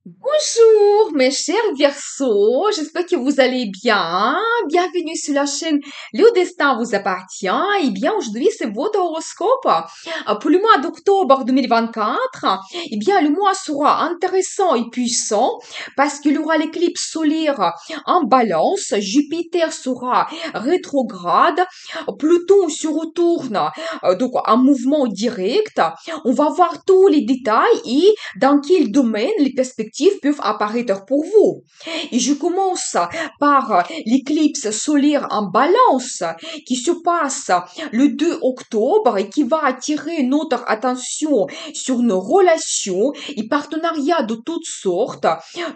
Bonjour mes chers Verseaux, j'espère que vous allez bien. Bienvenue sur la chaîne Le Destin vous appartient. Et bien aujourd'hui c'est votre horoscope pour le mois d'octobre 2024. Eh bien le mois sera intéressant et puissant parce qu'il y aura l'éclipse solaire en Balance. Jupiter sera rétrograde. Pluton se retourne donc en mouvement direct. On va voir tous les détails et dans quel domaine les perspectives peuvent apparaître pour vous. Et je commence par l'éclipse solaire en Balance qui se passe le 2 octobre et qui va attirer notre attention sur nos relations et partenariats de toutes sortes,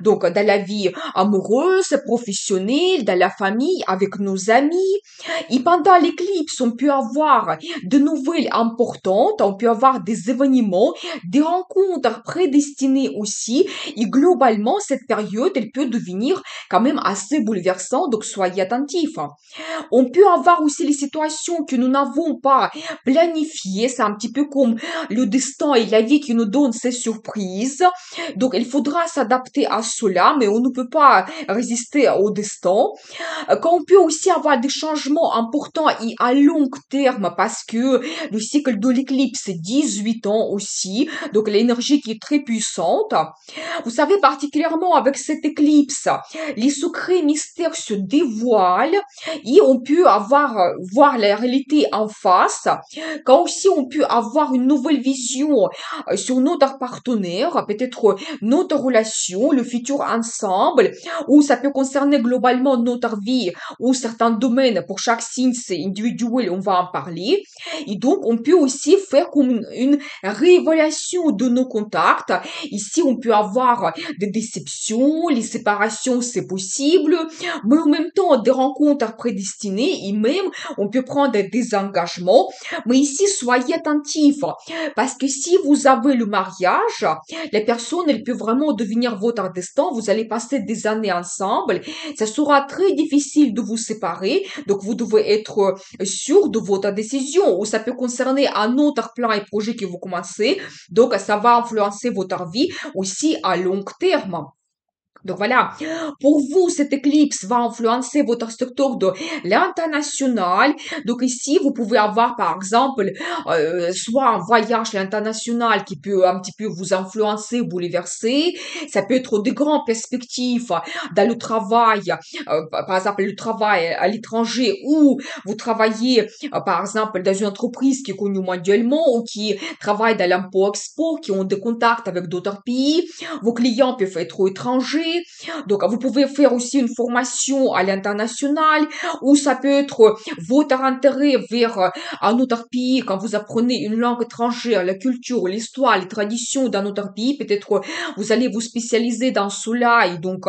donc dans la vie amoureuse, professionnelle, dans la famille, avec nos amis. Et pendant l'éclipse, on peut avoir de nouvelles importantes, on peut avoir des événements, des rencontres prédestinées aussi. Et globalement, cette période, elle peut devenir quand même assez bouleversante, donc soyez attentifs. On peut avoir aussi les situations que nous n'avons pas planifiées. C'est un petit peu comme le destin et la vie qui nous donnent ces surprises. Donc, il faudra s'adapter à cela, mais on ne peut pas résister au destin. Quand on peut aussi avoir des changements importants et à long terme parce que le cycle de l'éclipse c'est 18 ans aussi, donc l'énergie qui est très puissante. Vous savez, particulièrement avec cette éclipse, les secrets mystères se dévoilent et on peut avoir, voir la réalité en face. Quand aussi on peut avoir une nouvelle vision sur notre partenaire, peut-être notre relation, le futur ensemble, ou ça peut concerner globalement notre vie ou certains domaines. Pour chaque signe, c'est individuel, on va en parler. Et donc, on peut aussi faire comme une réévaluation de nos contacts. Ici, on peut avoir des déceptions, les séparations, c'est possible, mais en même temps, des rencontres prédestinées et même, on peut prendre des engagements. Mais ici, soyez attentifs, parce que si vous avez le mariage, les personnes, elles peuvent vraiment devenir votre destin. Vous allez passer des années ensemble. Ça sera très difficile de vous séparer. Donc, vous devez être sûr de votre décision. Ou ça peut concerner un autre plan et projet que vous commencez. Donc, ça va influencer votre vie aussi à long terme. Donc voilà, pour vous, cette éclipse va influencer votre secteur de l'international. Donc ici, vous pouvez avoir par exemple soit un voyage à l'international qui peut un petit peu vous influencer, bouleverser. Ça peut être des grandes perspectives dans le travail, par exemple le travail à l'étranger ou vous travaillez par exemple dans une entreprise qui est connue mondialement ou qui travaille dans l'import-export, qui ont des contacts avec d'autres pays. Vos clients peuvent être étrangers. Donc, vous pouvez faire aussi une formation à l'international ou ça peut être votre intérêt vers un autre pays quand vous apprenez une langue étrangère, la culture, l'histoire, les traditions d'un autre pays. Peut-être vous allez vous spécialiser dans cela et donc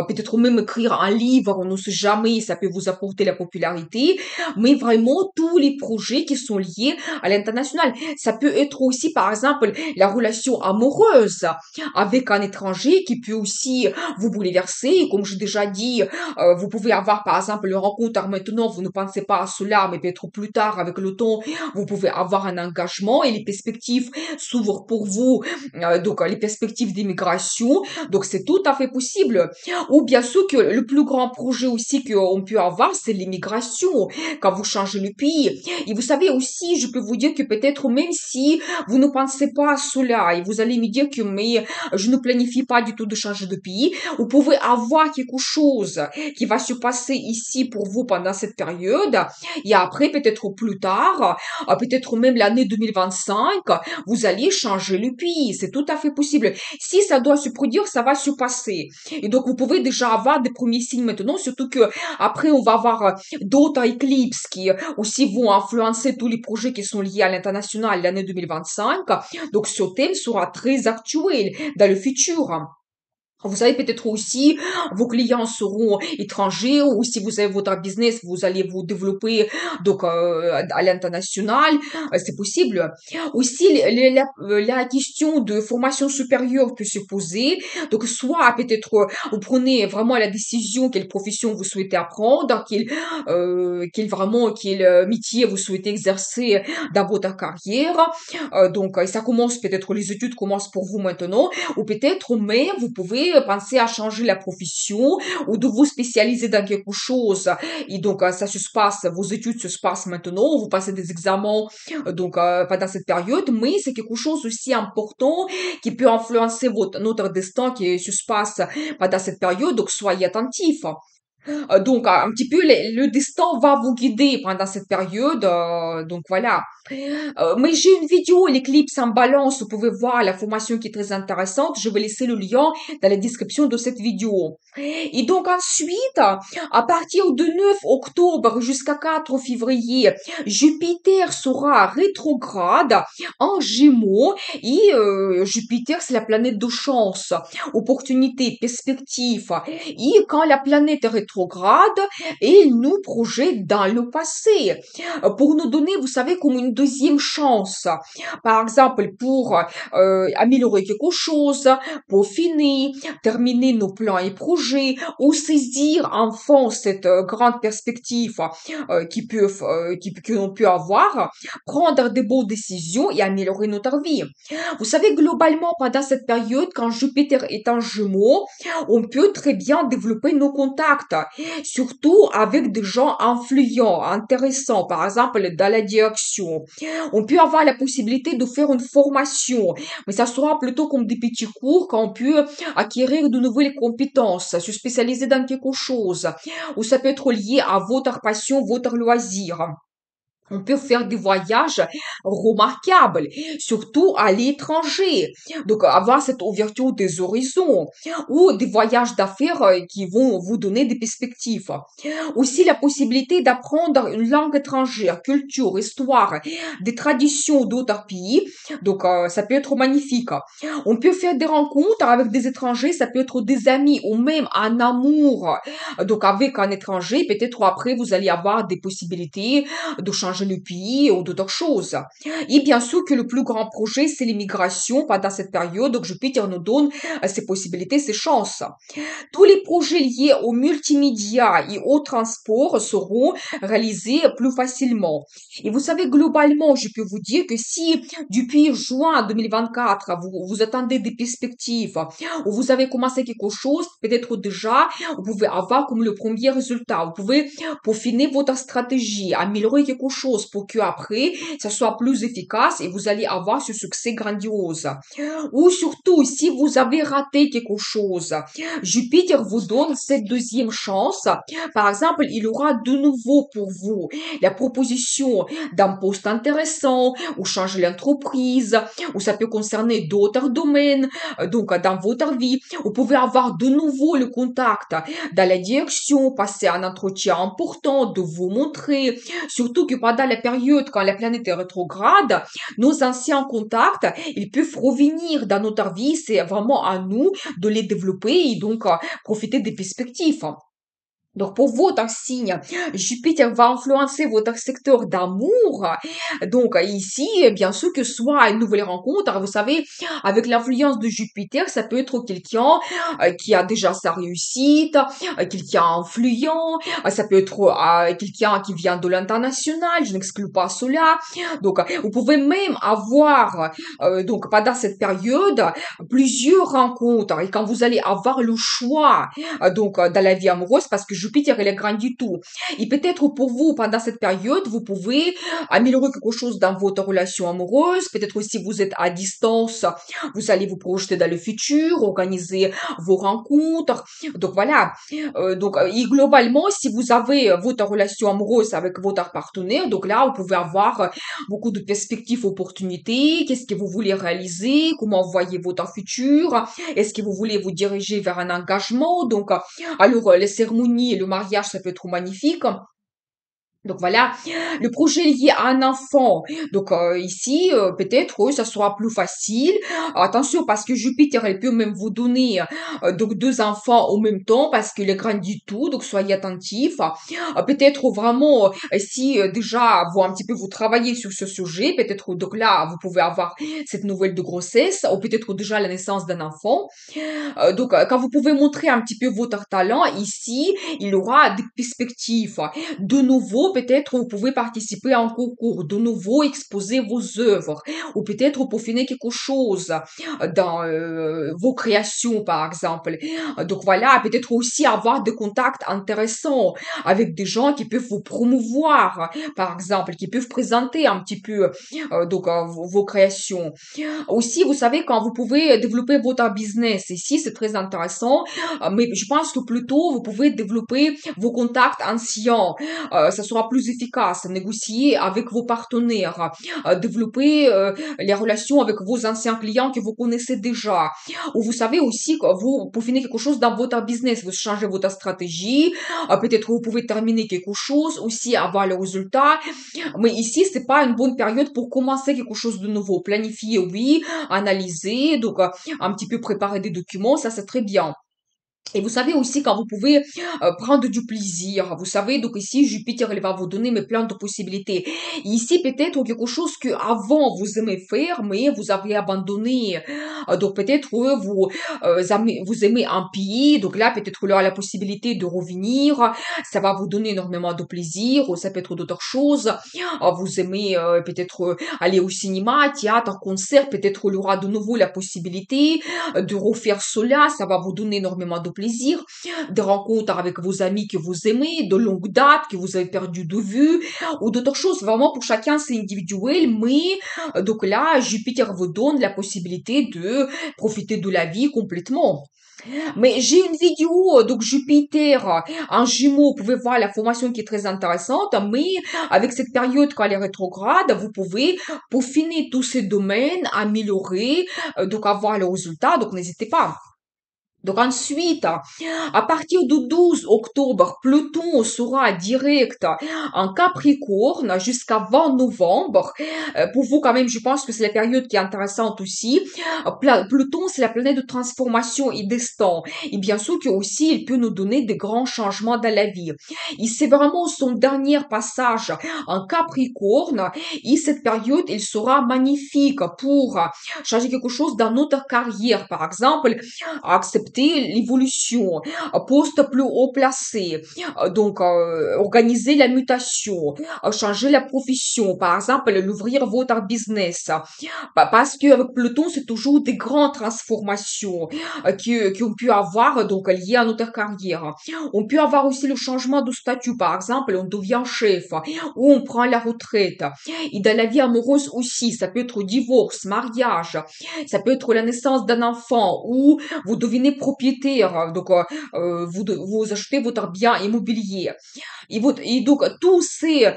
peut-être même écrire un livre, on ne sait jamais, ça peut vous apporter la popularité. Mais vraiment, tous les projets qui sont liés à l'international. Ça peut être aussi, par exemple, la relation amoureuse avec un étranger qui peut aussi vous bouleverser. Comme j'ai déjà dit, vous pouvez avoir par exemple une rencontre maintenant, vous ne pensez pas à cela, mais peut-être plus tard avec le temps, vous pouvez avoir un engagement et les perspectives s'ouvrent pour vous, donc les perspectives d'immigration. Donc c'est tout à fait possible. Ou bien sûr que le plus grand projet aussi qu'on peut avoir, c'est l'immigration, quand vous changez le pays. Et vous savez aussi, je peux vous dire que peut-être même si vous ne pensez pas à cela et vous allez me dire que mais je ne planifie pas du tout de changer de pays, vous pouvez avoir quelque chose qui va se passer ici pour vous pendant cette période et après peut-être plus tard, peut-être même l'année 2025, vous allez changer le pays. C'est tout à fait possible. Si ça doit se produire, ça va se passer. Et donc vous pouvez déjà avoir des premiers signes maintenant, surtout que après on va avoir d'autres éclipses qui aussi vont influencer tous les projets qui sont liés à l'international l'année 2025. Donc ce thème sera très actuel dans le futur. Vous savez, peut-être aussi, vos clients seront étrangers ou si vous avez votre business, vous allez vous développer donc à l'international, c'est possible. Aussi, la question de formation supérieure peut se poser. Donc, soit peut-être vous prenez vraiment la décision quelle profession vous souhaitez apprendre, quel métier vous souhaitez exercer dans votre carrière. Donc, ça commence peut-être les études commencent pour vous maintenant ou peut-être même vous pouvez penser à changer la profession ou de vous spécialiser dans quelque chose. Et donc, ça se passe, vos études se passent maintenant, vous passez des examens pendant cette période, mais c'est quelque chose aussi important qui peut influencer notre destin qui se passe pendant cette période, donc soyez attentifs. Donc, un petit peu, le destin va vous guider pendant cette période. Donc, voilà. Mais j'ai une vidéo, l'éclipse en balance. Vous pouvez voir la formation qui est très intéressante. Je vais laisser le lien dans la description de cette vidéo. Et donc ensuite, à partir du 9 octobre jusqu'à 4 février, Jupiter sera rétrograde en Gémeaux. Et Jupiter, c'est la planète de chance, opportunité, perspective. Et quand la planète est rétrograde, elle nous projette dans le passé pour nous donner, vous savez, comme une deuxième chance. Par exemple, pour améliorer quelque chose, peaufiner, terminer nos plans et projets, ou saisir enfin cette grande perspective que l'on peut avoir, prendre de bonnes décisions et améliorer notre vie. Vous savez, globalement, pendant cette période, quand Jupiter est en Gémeaux, on peut très bien développer nos contacts, surtout avec des gens influents, intéressants, par exemple dans la direction. On peut avoir la possibilité de faire une formation, mais ça sera plutôt comme des petits cours quand on peut acquérir de nouvelles compétences, se spécialiser dans quelque chose, ou ça peut être lié à votre passion, votre loisir. On peut faire des voyages remarquables, surtout à l'étranger. Donc, avoir cette ouverture des horizons ou des voyages d'affaires qui vont vous donner des perspectives. Aussi, la possibilité d'apprendre une langue étrangère, culture, histoire, des traditions d'autres pays. Donc, ça peut être magnifique. On peut faire des rencontres avec des étrangers, ça peut être des amis ou même un amour. Donc, avec un étranger, peut-être après, vous allez avoir des possibilités de changer le pays ou d'autres choses. Et bien sûr que le plus grand projet, c'est l'immigration pendant cette période. Donc Jupiter nous donne ces possibilités, ces chances. Tous les projets liés au multimédia et au transport seront réalisés plus facilement. Et vous savez, globalement, je peux vous dire que si depuis juin 2024, vous attendez des perspectives ou vous avez commencé quelque chose, peut-être déjà, vous pouvez avoir comme le premier résultat. Vous pouvez peaufiner votre stratégie, améliorer quelque chose pour que après, ça soit plus efficace et vous allez avoir ce succès grandiose. Ou surtout, si vous avez raté quelque chose, Jupiter vous donne cette deuxième chance. Par exemple, il aura de nouveau pour vous la proposition d'un poste intéressant ou changer l'entreprise, ou ça peut concerner d'autres domaines, donc dans votre vie. Vous pouvez avoir de nouveau le contact dans la direction, passer un entretien important, de vous montrer, surtout que pendant la période quand la planète est rétrograde, nos anciens contacts, ils peuvent revenir dans notre vie, c'est vraiment à nous de les développer et donc profiter des perspectives. Donc, pour votre signe, Jupiter va influencer votre secteur d'amour. Donc, ici, bien sûr que soit une nouvelle rencontre, vous savez, avec l'influence de Jupiter, ça peut être quelqu'un qui a déjà sa réussite, quelqu'un influent, ça peut être quelqu'un qui vient de l'international, je n'exclus pas cela. Donc, vous pouvez même avoir, donc, pendant cette période, plusieurs rencontres. Et quand vous allez avoir le choix, dans la vie amoureuse, parce que Jupiter, il est grand du tout. Et peut-être pour vous, pendant cette période, vous pouvez améliorer quelque chose dans votre relation amoureuse. Peut-être si vous êtes à distance, vous allez vous projeter dans le futur, organiser vos rencontres. Donc voilà. Et globalement, si vous avez votre relation amoureuse avec votre partenaire, donc là, vous pouvez avoir beaucoup de perspectives, opportunités. Qu'est-ce que vous voulez réaliser? Comment voyez votre futur? Est-ce que vous voulez vous diriger vers un engagement? Donc, alors, les cérémonies et le mariage, ça peut être magnifique. Donc voilà, le projet lié à un enfant. Donc ici, peut-être ça sera plus facile. Attention, parce que Jupiter, elle peut même vous donner donc deux enfants en même temps, parce qu'il est grandit tout. Donc soyez attentifs. Peut-être vraiment, si déjà vous un petit peu vous travaillez sur ce sujet, peut-être donc là vous pouvez avoir cette nouvelle de grossesse, ou peut-être déjà la naissance d'un enfant. Donc quand vous pouvez montrer un petit peu votre talent ici, il y aura des perspectives. De nouveau, peut-être vous pouvez participer à un concours, de nouveau exposer vos œuvres, ou peut-être peaufiner quelque chose dans vos créations, par exemple. Donc voilà, peut-être aussi avoir des contacts intéressants avec des gens qui peuvent vous promouvoir, par exemple, qui peuvent présenter un petit peu vos créations. Aussi, vous savez, quand vous pouvez développer votre business, ici, c'est très intéressant, mais je pense que plutôt, vous pouvez développer vos contacts anciens. Ça sera plus efficace. Négocier avec vos partenaires, développer les relations avec vos anciens clients que vous connaissez déjà. Ou vous savez aussi que vous peaufinez quelque chose dans votre business, vous changez votre stratégie, peut-être vous pouvez terminer quelque chose, aussi avoir le résultat. Mais ici, c'est pas une bonne période pour commencer quelque chose de nouveau. Planifier, oui, analyser, donc un petit peu préparer des documents, ça c'est très bien. Et vous savez aussi quand vous pouvez prendre du plaisir. Vous savez, donc ici, Jupiter, il va vous donner mais plein de possibilités. Ici, peut-être quelque chose que avant vous aimez faire, mais vous avez abandonné. Donc peut-être vous aimez un pays, donc là, peut-être il y aura la possibilité de revenir. Ça va vous donner énormément de plaisir, ou ça peut être d'autres choses. Vous aimez peut-être aller au cinéma, théâtre, concert, peut-être il y aura de nouveau la possibilité de refaire cela, ça va vous donner énormément de plaisir, des rencontres avec vos amis que vous aimez, de longue date, que vous avez perdu de vue, ou d'autres choses. Vraiment, pour chacun, c'est individuel, mais donc là, Jupiter vous donne la possibilité de profiter de la vie complètement. Mais j'ai une vidéo, donc Jupiter, en jumeau, vous pouvez voir la formation qui est très intéressante, mais avec cette période quand elle est rétrograde, vous pouvez peaufiner tous ces domaines, améliorer, donc avoir le résultat, donc n'hésitez pas. Donc ensuite, à partir du 12 octobre, Pluton sera direct en Capricorne jusqu'à 20 novembre. Pour vous, quand même, je pense que c'est la période qui est intéressante aussi. Pluton, c'est la planète de transformation et destin. Et bien sûr que aussi, il peut nous donner des grands changements dans la vie. Et c'est vraiment son dernier passage en Capricorne. Et cette période, il sera magnifique pour changer quelque chose dans notre carrière, par exemple accepter l'évolution, poste plus haut placé, donc organiser la mutation, changer la profession, par exemple, l'ouvrir votre business. Parce que avec Pluton, c'est toujours des grandes transformations qu'on peut avoir donc liées à notre carrière. On peut avoir aussi le changement de statut, par exemple, on devient chef ou on prend la retraite. Et dans la vie amoureuse aussi, ça peut être divorce, mariage, ça peut être la naissance d'un enfant ou vous devenez propriétaire, donc vous achetez votre bien immobilier. Et donc tous ces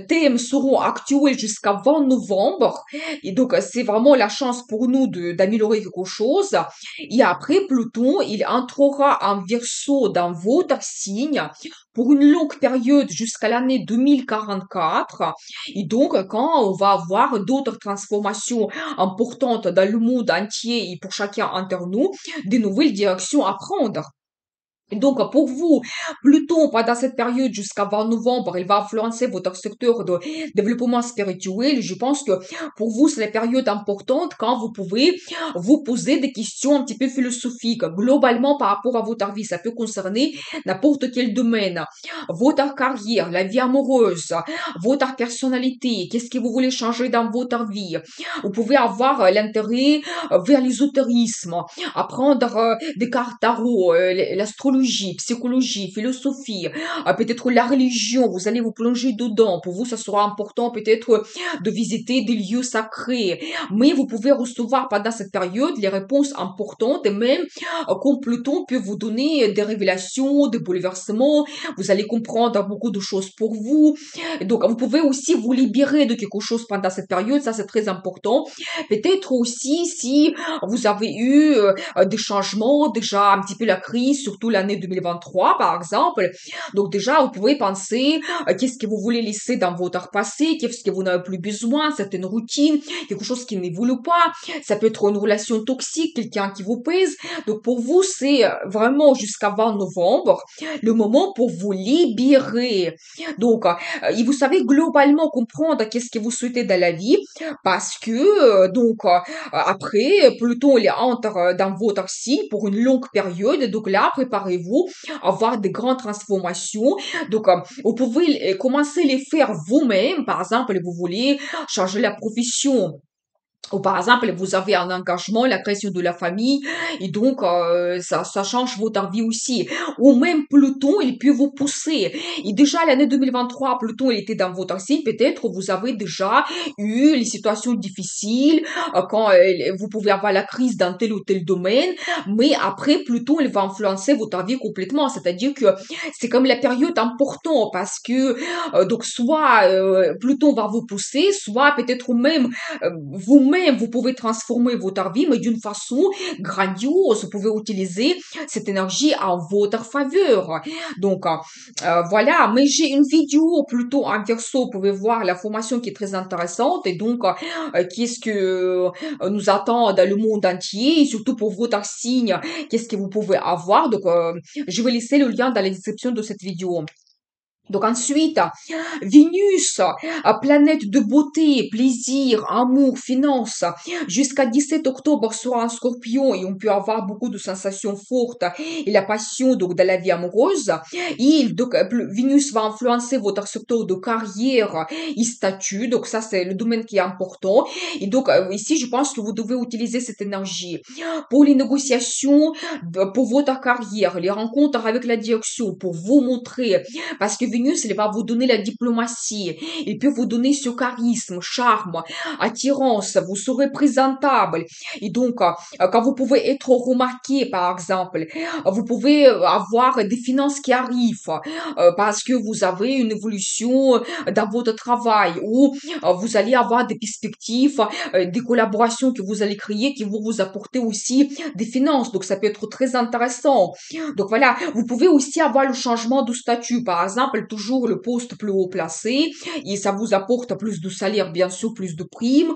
thèmes seront actuels jusqu'à 20 novembre. Et donc c'est vraiment la chance pour nous d'améliorer quelque chose. Et après Pluton, il entrera en Verseau dans votre signe pour une longue période jusqu'à l'année 2044. Et donc, quand on va avoir d'autres transformations importantes dans le monde entier et pour chacun d'entre nous, des nouvelles directions à prendre. Et donc, pour vous, Pluton, pendant cette période jusqu'à 20 novembre, il va influencer votre secteur de développement spirituel. Je pense que pour vous, c'est la période importante quand vous pouvez vous poser des questions un petit peu philosophiques, globalement par rapport à votre vie. Ça peut concerner n'importe quel domaine. Votre carrière, la vie amoureuse, votre personnalité, qu'est-ce que vous voulez changer dans votre vie. Vous pouvez avoir l'intérêt vers l'ésotérisme, apprendre des cartes tarot, l'astrologie, psychologie, philosophie, peut-être la religion, vous allez vous plonger dedans. Pour vous, ça sera important peut-être de visiter des lieux sacrés. Mais vous pouvez recevoir pendant cette période les réponses importantes et même comme Pluton peut vous donner des révélations, des bouleversements. Vous allez comprendre beaucoup de choses pour vous. Donc, vous pouvez aussi vous libérer de quelque chose pendant cette période. Ça, c'est très important. Peut-être aussi si vous avez eu des changements, déjà un petit peu la crise, surtout l'année l'année 2023, par exemple. Donc déjà, vous pouvez penser qu'est-ce que vous voulez laisser dans votre passé, qu'est-ce que vous n'avez plus besoin, certaines routines, quelque chose qui n'évolue pas. Ça peut être une relation toxique, quelqu'un qui vous pèse. Donc pour vous, c'est vraiment jusqu'à 20 novembre le moment pour vous libérer. Donc, et vous savez globalement comprendre qu'est-ce que vous souhaitez dans la vie parce que après Pluton il entre dans votre signe pour une longue période. Donc là, préparez-vous à avoir de grandes transformations. Donc vous pouvez commencer à les faire vous-même. Par exemple, vous voulez changer la profession. Ou par exemple, vous avez un engagement, la création de la famille, et donc ça change votre vie aussi. Ou même Pluton, il peut vous pousser. Et déjà, l'année 2023, Pluton, il était dans votre signe. Peut-être vous avez déjà eu les situations difficiles, quand vous pouvez avoir la crise dans tel ou tel domaine. Mais après, Pluton, il va influencer votre vie complètement. C'est-à-dire que c'est comme la période importante parce que, donc, soit Pluton va vous pousser, soit peut-être même vous-même, vous pouvez transformer votre vie, mais d'une façon grandiose. Vous pouvez utiliser cette énergie en votre faveur. Donc, voilà. Mais j'ai une vidéo plutôt en verso. Vous pouvez voir la formation qui est très intéressante. Et donc, qu'est-ce que nous attend dans le monde entier, et surtout pour votre signe, qu'est-ce que vous pouvez avoir. Donc, je vais laisser le lien dans la description de cette vidéo. Donc ensuite, Vénus, planète de beauté, plaisir, amour, finance, jusqu'à 17 octobre sera en Scorpion et on peut avoir beaucoup de sensations fortes et la passion donc dans la vie amoureuse. Et donc Vénus va influencer votre secteur de carrière et statut, donc ça c'est le domaine qui est important. Et donc ici je pense que vous devez utiliser cette énergie pour les négociations, pour votre carrière, les rencontres avec la direction, pour vous montrer, parce que Vénus, elle va vous donner la diplomatie. Il peut vous donner ce charisme, charme, attirance. Vous serez présentable. Et donc, quand vous pouvez être remarqué, par exemple, vous pouvez avoir des finances qui arrivent parce que vous avez une évolution dans votre travail ou vous allez avoir des perspectives, des collaborations que vous allez créer qui vont vous apporter aussi des finances. Donc, ça peut être très intéressant. Donc, voilà. Vous pouvez aussi avoir le changement de statut. Par exemple, toujours le poste plus haut placé et ça vous apporte plus de salaire, bien sûr, plus de primes.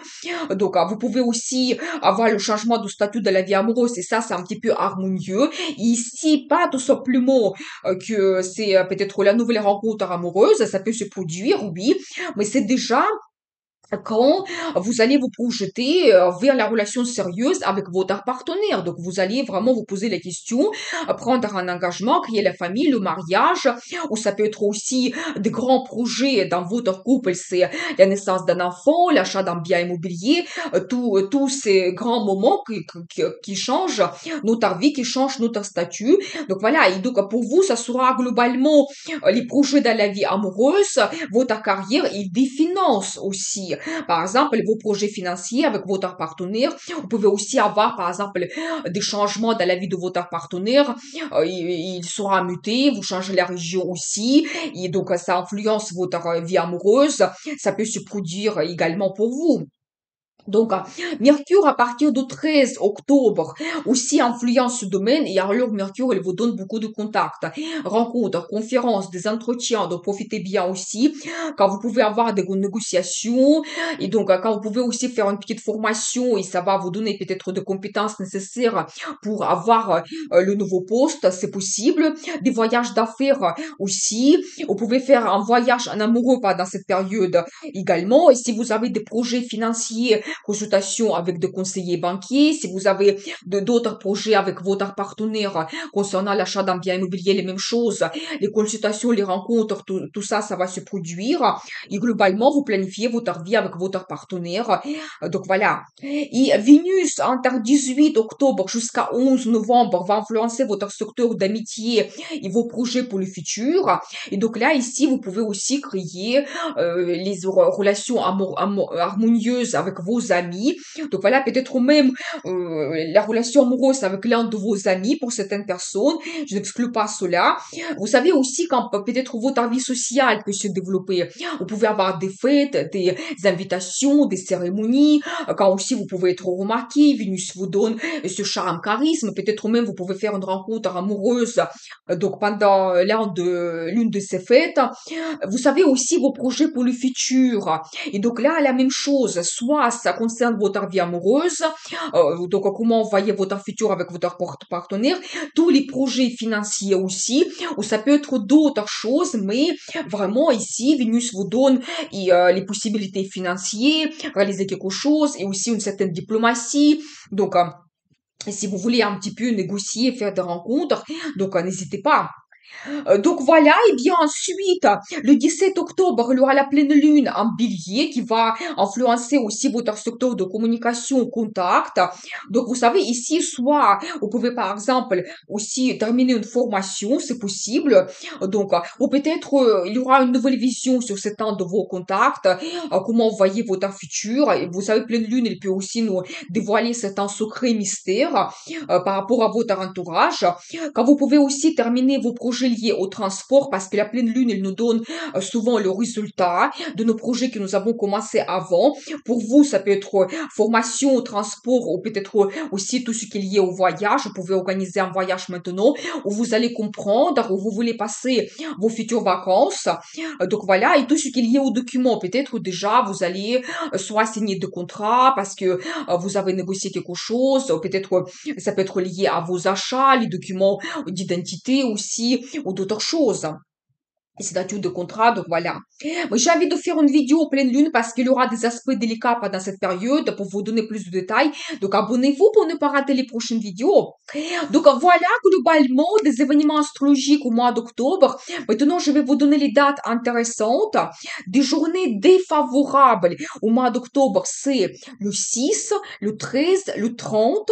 Donc, vous pouvez aussi avoir le changement de statut de la vie amoureuse et ça, c'est un petit peu harmonieux. Et ici, pas tout simplement que c'est peut-être la nouvelle rencontre amoureuse, ça peut se produire, oui, mais c'est déjà quand vous allez vous projeter vers la relation sérieuse avec votre partenaire. Donc, vous allez vraiment vous poser la question, prendre un engagement, créer la famille, le mariage, ou ça peut être aussi des grands projets dans votre couple, c'est la naissance d'un enfant, l'achat d'un bien immobilier, tous ces grands moments qui changent notre vie, qui changent notre statut. Donc, voilà, et donc pour vous, ça sera globalement les projets dans la vie amoureuse, votre carrière et des finances aussi. Par exemple, vos projets financiers avec votre partenaire. Vous pouvez aussi avoir, par exemple, des changements dans la vie de votre partenaire. Il sera muté, vous changez la région aussi. Et donc, ça influence votre vie amoureuse. Ça peut se produire également pour vous. Donc, Mercure, à partir du 13 octobre, aussi influence ce domaine, et alors Mercure, il vous donne beaucoup de contacts, rencontres, conférences, des entretiens, donc profitez bien aussi, quand vous pouvez avoir des négociations, et donc quand vous pouvez aussi faire une petite formation, et ça va vous donner peut-être des compétences nécessaires pour avoir le nouveau poste, c'est possible, des voyages d'affaires aussi, vous pouvez faire un voyage en amoureux pendant cette période également, et si vous avez des projets financiers, consultation avec des conseillers banquiers, si vous avez d'autres projets avec votre partenaire concernant l'achat d'un bien immobilier, les mêmes choses, les consultations, les rencontres, tout ça, ça va se produire. Et globalement, vous planifiez votre vie avec votre partenaire. Donc voilà. Et Vénus, entre 18 octobre jusqu'à 11 novembre, va influencer votre secteur d'amitié et vos projets pour le futur. Et donc là, ici, vous pouvez aussi créer les relations harmonieuses avec vos vos amis. Donc voilà, peut-être même la relation amoureuse avec l'un de vos amis pour certaines personnes. Je n'exclus pas cela. Vous savez aussi quand peut-être votre vie sociale peut se développer. Vous pouvez avoir des fêtes, des invitations, des cérémonies. Quand aussi vous pouvez être remarqué, Vénus vous donne ce charme, charisme. Peut-être même vous pouvez faire une rencontre amoureuse. Donc pendant l'une de ces fêtes, vous savez aussi vos projets pour le futur. Et donc là, la même chose, soit ça concerne votre vie amoureuse, donc comment vous voyez votre futur avec votre partenaire, tous les projets financiers aussi, ou ça peut être d'autres choses, mais vraiment ici, Vénus vous donne les possibilités financières, réaliser quelque chose, et aussi une certaine diplomatie. Donc, si vous voulez un petit peu négocier, faire des rencontres, donc n'hésitez pas. Donc voilà, et bien ensuite, le 17 octobre, il y aura la pleine lune en bélier qui va influencer aussi votre secteur de communication, contact. Donc vous savez, ici, soit vous pouvez par exemple aussi terminer une formation, c'est possible. Donc, ou peut-être il y aura une nouvelle vision sur ce temps de vos contacts, comment vous voyez votre futur. Et vous savez, pleine lune, elle peut aussi nous dévoiler certains secrets mystères par rapport à votre entourage. Quand vous pouvez aussi terminer vos projets liés au transport, parce que la pleine lune, elle nous donne souvent le résultat de nos projets que nous avons commencé avant. Pour vous, ça peut être formation, transport, ou peut-être aussi tout ce qui est lié au voyage. Vous pouvez organiser un voyage maintenant, où vous allez comprendre, où vous voulez passer vos futures vacances. Donc voilà, et tout ce qui est lié aux documents, peut-être déjà vous allez soit signer de contrats parce que vous avez négocié quelque chose, peut-être ça peut être lié à vos achats, les documents d'identité aussi, ou d'autres choses. Signature de contrat, donc voilà. Moi, j'ai envie de faire une vidéo en pleine lune parce qu'il y aura des aspects délicats pendant cette période pour vous donner plus de détails. Donc, abonnez-vous pour ne pas rater les prochaines vidéos. Donc, voilà globalement des événements astrologiques au mois d'octobre. Maintenant, je vais vous donner les dates intéressantes. Des journées défavorables au mois d'octobre, c'est le 6, le 13, le 30.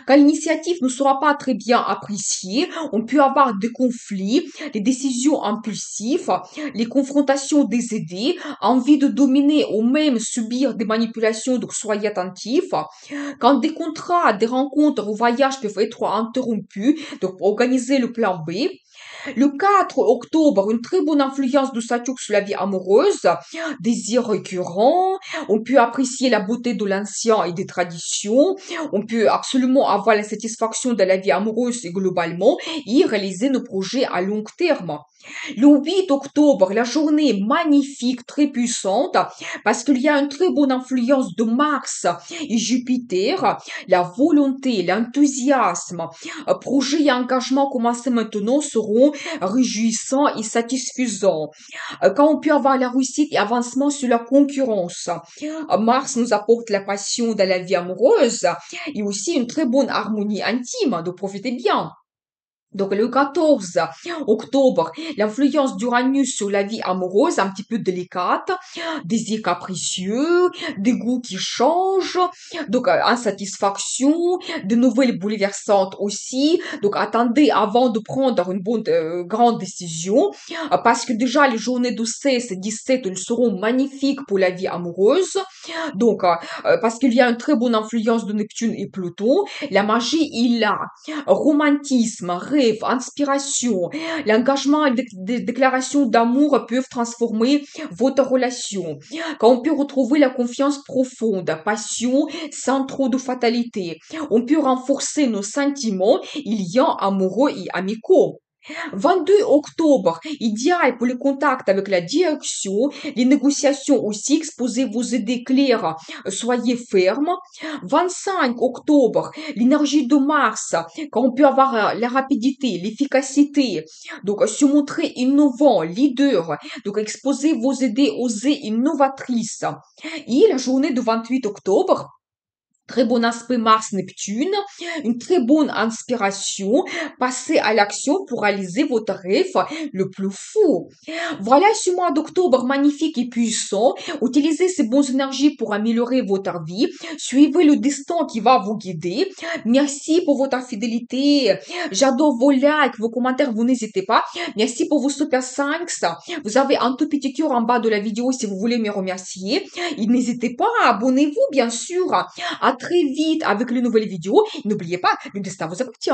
Quand l'initiative ne sera pas très bien appréciée, on peut avoir des conflits, des décisions impulsives, les confrontations des idées, envie de dominer ou même subir des manipulations, donc soyez attentifs. Quand des contrats, des rencontres ou voyages peuvent être interrompus, donc organisez le plan B. Le 4 octobre, une très bonne influence de Saturne sur la vie amoureuse, désir récurrent, on peut apprécier la beauté de l'ancien et des traditions, on peut absolument avoir la satisfaction de la vie amoureuse et globalement et réaliser nos projets à long terme. Le 8 octobre, la journée est magnifique, très puissante, parce qu'il y a une très bonne influence de Mars et Jupiter, la volonté, l'enthousiasme, projets et engagements commencés maintenant seront réjouissants et satisfaisants. Quand on peut avoir la réussite et avancement sur la concurrence, Mars nous apporte la passion dans la vie amoureuse et aussi une très bonne harmonie intime, donc profitez bien. Donc le 14 octobre, l'influence d'Uranus sur la vie amoureuse, un petit peu délicate, désirs capricieux, des goûts qui changent, donc insatisfaction, de nouvelles bouleversantes aussi. Donc attendez avant de prendre une bonne grande décision, parce que déjà les journées de 16 et 17 elles seront magnifiques pour la vie amoureuse. Donc parce qu'il y a une très bonne influence de Neptune et Pluton, la magie il a romantisme, rêve, inspiration, l'engagement et des déclarations d'amour peuvent transformer votre relation. Quand on peut retrouver la confiance profonde, passion, sans trop de fatalité, on peut renforcer nos sentiments, liens amoureux et amicaux. 22 octobre, idéal pour le contact avec la direction, les négociations aussi, exposez vos idées claires, soyez ferme. 25 octobre, l'énergie de Mars, quand on peut avoir la rapidité, l'efficacité, donc se montrer innovant, leader, donc exposez vos idées osées, innovatrices. Et la journée de 28 octobre, Très bon aspect Mars-Neptune, une très bonne inspiration, passez à l'action pour réaliser votre rêve le plus fou. Voilà ce mois d'octobre magnifique et puissant. Utilisez ces bonnes énergies pour améliorer votre vie. Suivez le destin qui va vous guider. Merci pour votre fidélité. J'adore vos likes, vos commentaires, vous n'hésitez pas. Merci pour vos super 5. Vous avez un tout petit cœur en bas de la vidéo si vous voulez me remercier. Et n'hésitez pas, abonnez-vous bien sûr. À très vite avec les nouvelles vidéos. N'oubliez pas, le destin vous appartient.